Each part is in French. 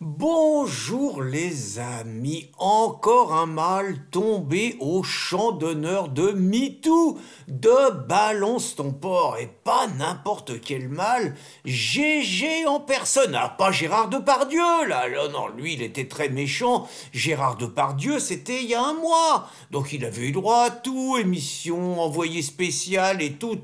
Bonjour les amis, encore un mâle tombé au champ d'honneur de MeToo, de Balance ton porc, et pas n'importe quel mâle, GG en personne. Ah, pas Gérard Depardieu, là, non, lui il était très méchant. Gérard Depardieu, c'était il y a un mois, donc il avait eu droit à tout, émission, envoyé spécial et tout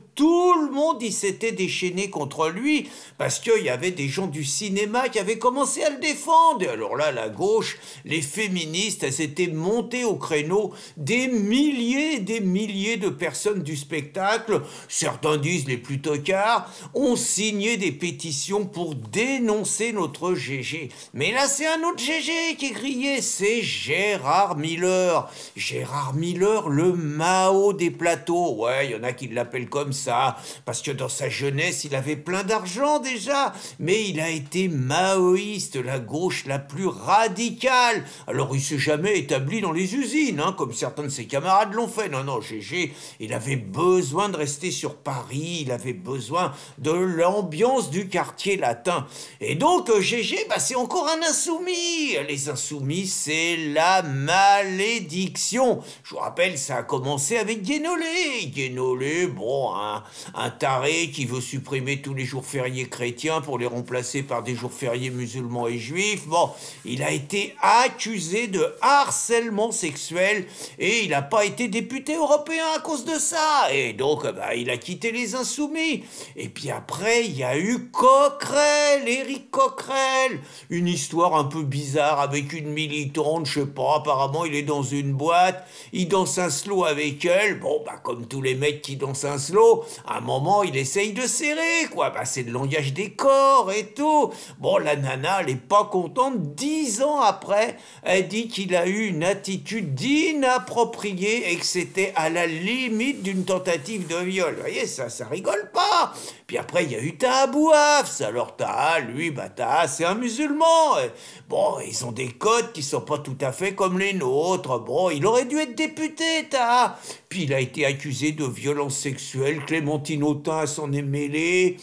le monde il s'était déchaîné contre lui, parce qu'il y avait des gens du cinéma qui avaient commencé à le défendre. Et alors là, la gauche, les féministes, elles étaient montées au créneau, des milliers et des milliers de personnes du spectacle, certains disent les plus tocards, ont signé des pétitions pour dénoncer notre GG. Mais là, c'est un autre GG qui est grillé, c'est Gérard Miller. Gérard Miller, le Mao des plateaux. Ouais, il y en a qui l'appellent comme ça, parce que dans sa jeunesse, il avait plein d'argent déjà, mais il a été maoïste, la gauche la plus radicale. Alors il s'est jamais établi dans les usines, comme certains de ses camarades l'ont fait. Non, non, GG, il avait besoin de rester sur Paris, il avait besoin de l'ambiance du quartier latin. Et donc GG, c'est encore un insoumis. Les insoumis, c'est la malédiction. Je vous rappelle, ça a commencé avec Guénolé. Guénolé, bon, un taré qui veut supprimer tous les jours fériés chrétiens pour les remplacer par des jours fériés musulmans et juifs. Bon, il a été accusé de harcèlement sexuel et il n'a pas été député européen à cause de ça. Et donc, il a quitté les Insoumis. Et puis après, il y a eu Coquerel, Éric Coquerel. Une histoire un peu bizarre avec une militante, je sais pas, apparemment il est dans une boîte, il danse un slow avec elle. Bon, comme tous les mecs qui dansent un slow, à un moment, il essaye de serrer, quoi. C'est le langage des corps et tout. Bon, la nana, elle est pas contente, 10 ans après, elle dit qu'il a eu une attitude inappropriée et que c'était à la limite d'une tentative de viol. Vous voyez, ça rigole pas. Puis après, il y a eu Taha Bouafs. Alors Taha, lui, Taha, c'est un musulman. Bon, ils ont des codes qui sont pas tout à fait comme les nôtres. Bon, il aurait dû être député, Taha. Puis il a été accusé de violence sexuelle. Clémentine Autain s'en est mêlée.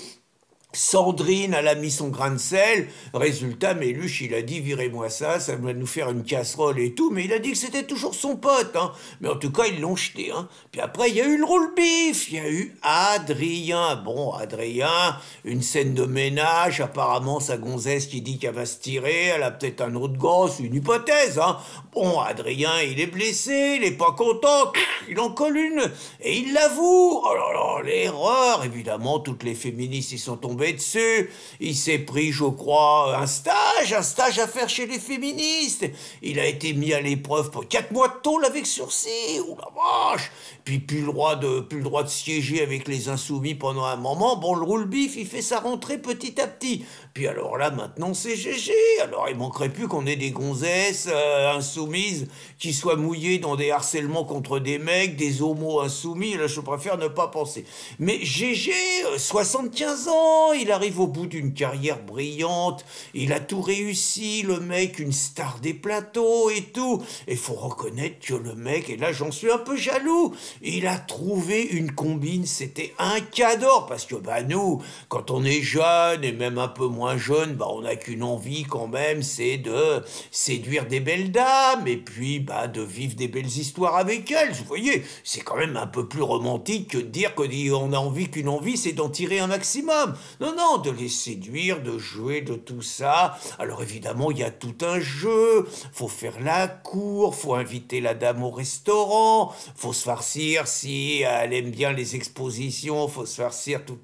Sandrine, elle a mis son grain de sel. Résultat, Méluche, il a dit, virez-moi ça va nous faire une casserole et tout. Mais il a dit que c'était toujours son pote, Mais en tout cas, ils l'ont jeté, Puis après, il y a eu le roule-bif. Il y a eu Adrien. Bon, Adrien, une scène de ménage. Apparemment, sa gonzesse qui dit qu'elle va se tirer. Elle a peut-être un autre gosse, une hypothèse, Bon, Adrien, il est blessé, il est pas content. Il en colle une. Et il l'avoue. Oh là là, l'erreur. Évidemment, toutes les féministes y sont tombées dessus. Il s'est pris, je crois, un stage à faire chez les féministes. Il a été mis à l'épreuve pour 4 mois de tôle avec sursis. Ouh la vache. Puis plus le droit de siéger avec les insoumis pendant un moment. Bon, le roule-bif, il fait sa rentrée petit à petit. Puis alors là, maintenant, c'est GG. Alors il manquerait plus qu'on ait des gonzesses insoumises qui soient mouillées dans des harcèlements contre des mecs, des homos insoumis. Là, je préfère ne pas penser. Mais GG, 75 ans, il arrive au bout d'une carrière brillante, il a tout réussi, le mec, une star des plateaux et tout. Et faut reconnaître que le mec, et là j'en suis un peu jaloux, il a trouvé une combine, c'était un cadeau, parce que nous, quand on est jeune et même un peu moins jeune, on n'a qu'une envie quand même, c'est de séduire des belles dames et puis de vivre des belles histoires avec elles. Vous voyez, c'est quand même un peu plus romantique que de dire qu'on a envie qu'une envie, c'est d'en tirer un maximum. Non, non, de les séduire, de jouer, de tout ça. Alors évidemment, il y a tout un jeu. Faut faire la cour, faut inviter la dame au restaurant, faut se farcir si elle aime bien les expositions, faut se farcir tous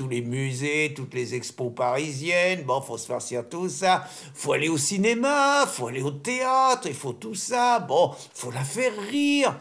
les musées, toutes les expos parisiennes. Bon, faut se farcir tout ça. Faut aller au cinéma, faut aller au théâtre, il faut tout ça. Bon, faut la faire rire.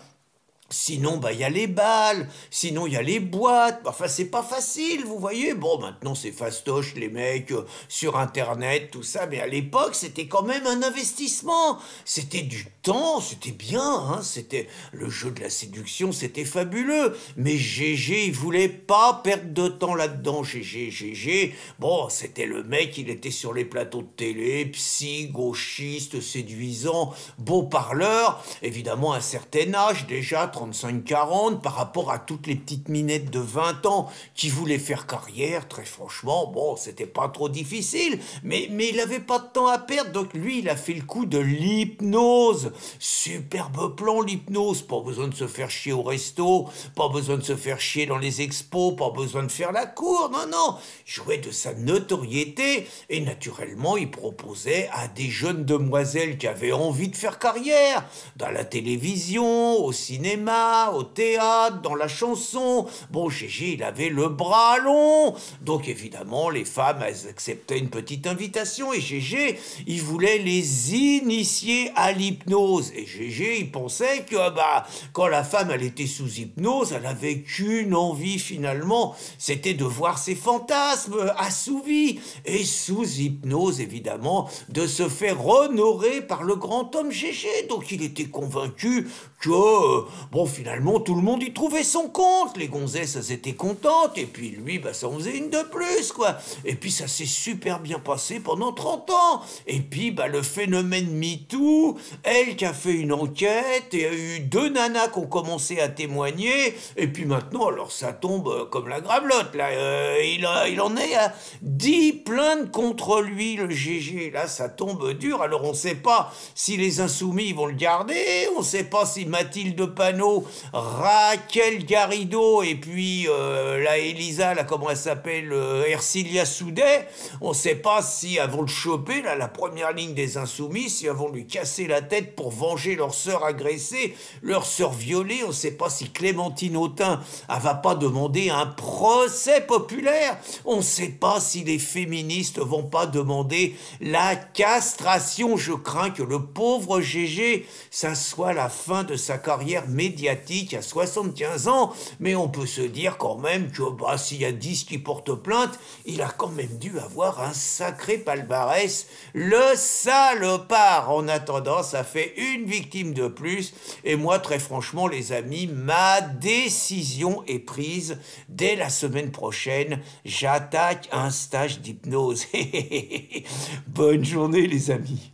Sinon, il y a les balles, sinon il y a les boîtes, c'est pas facile, vous voyez. Bon, maintenant c'est fastoche, les mecs, sur Internet, tout ça, mais à l'époque, c'était quand même un investissement. C'était du temps, c'était bien, c'était le jeu de la séduction, c'était fabuleux. Mais GG, il voulait pas perdre de temps là-dedans, GG. Bon, c'était le mec, il était sur les plateaux de télé, psy, gauchiste, séduisant, beau parleur, évidemment à un certain âge, déjà, 35-40 par rapport à toutes les petites minettes de 20 ans qui voulaient faire carrière. Très franchement, bon, c'était pas trop difficile, mais il avait pas de temps à perdre, donc lui, il a fait le coup de l'hypnose. Superbe plan, l'hypnose. Pas besoin de se faire chier au resto, pas besoin de se faire chier dans les expos, pas besoin de faire la cour, non, non. Il jouait de sa notoriété et naturellement, il proposait à des jeunes demoiselles qui avaient envie de faire carrière, dans la télévision, au cinéma, au théâtre, dans la chanson. Bon, Gégé, il avait le bras long, donc évidemment, les femmes, elles acceptaient une petite invitation, et Gégé, il voulait les initier à l'hypnose. Et Gégé, il pensait que, quand la femme, elle était sous hypnose, elle avait qu'une envie, finalement, c'était de voir ses fantasmes assouvis, et sous hypnose, évidemment, de se faire honorer par le grand homme Gégé. Donc il était convaincu que, bon, finalement, tout le monde y trouvait son compte. Les gonzesses, elles étaient contentes, et puis lui, ça en faisait une de plus, quoi. Et puis ça s'est super bien passé pendant 30 ans. Et puis, le phénomène MeToo, elle qui a fait une enquête, et il y a eu 2 nanas qui ont commencé à témoigner, et puis maintenant, alors ça tombe comme la gravelotte, là. Il en est à 10 plaintes contre lui, le Gégé. Là, ça tombe dur. Alors on sait pas si les insoumis vont le garder, on sait pas si Mathilde Panot, Raquel Garrido et puis la Elisa, là, comment elle s'appelle, Ercilia Soudet, on sait pas si elles vont le choper, là, la première ligne des insoumis, si elles vont lui casser la tête pour venger leur sœur agressée, leur sœur violée. On sait pas si Clémentine Autain, elle va pas demander un procès populaire. On sait pas si les féministes vont pas demander la castration. Je crains que le pauvre Gégé, ça soit la fin de sa carrière médiatique à 75 ans, mais on peut se dire quand même que s'il y a 10 qui portent plainte, il a quand même dû avoir un sacré palmarès, le salopard. En attendant, ça fait une victime de plus, et moi, très franchement, les amis, ma décision est prise. Dès la semaine prochaine, j'attaque un stage d'hypnose. Bonne journée, les amis.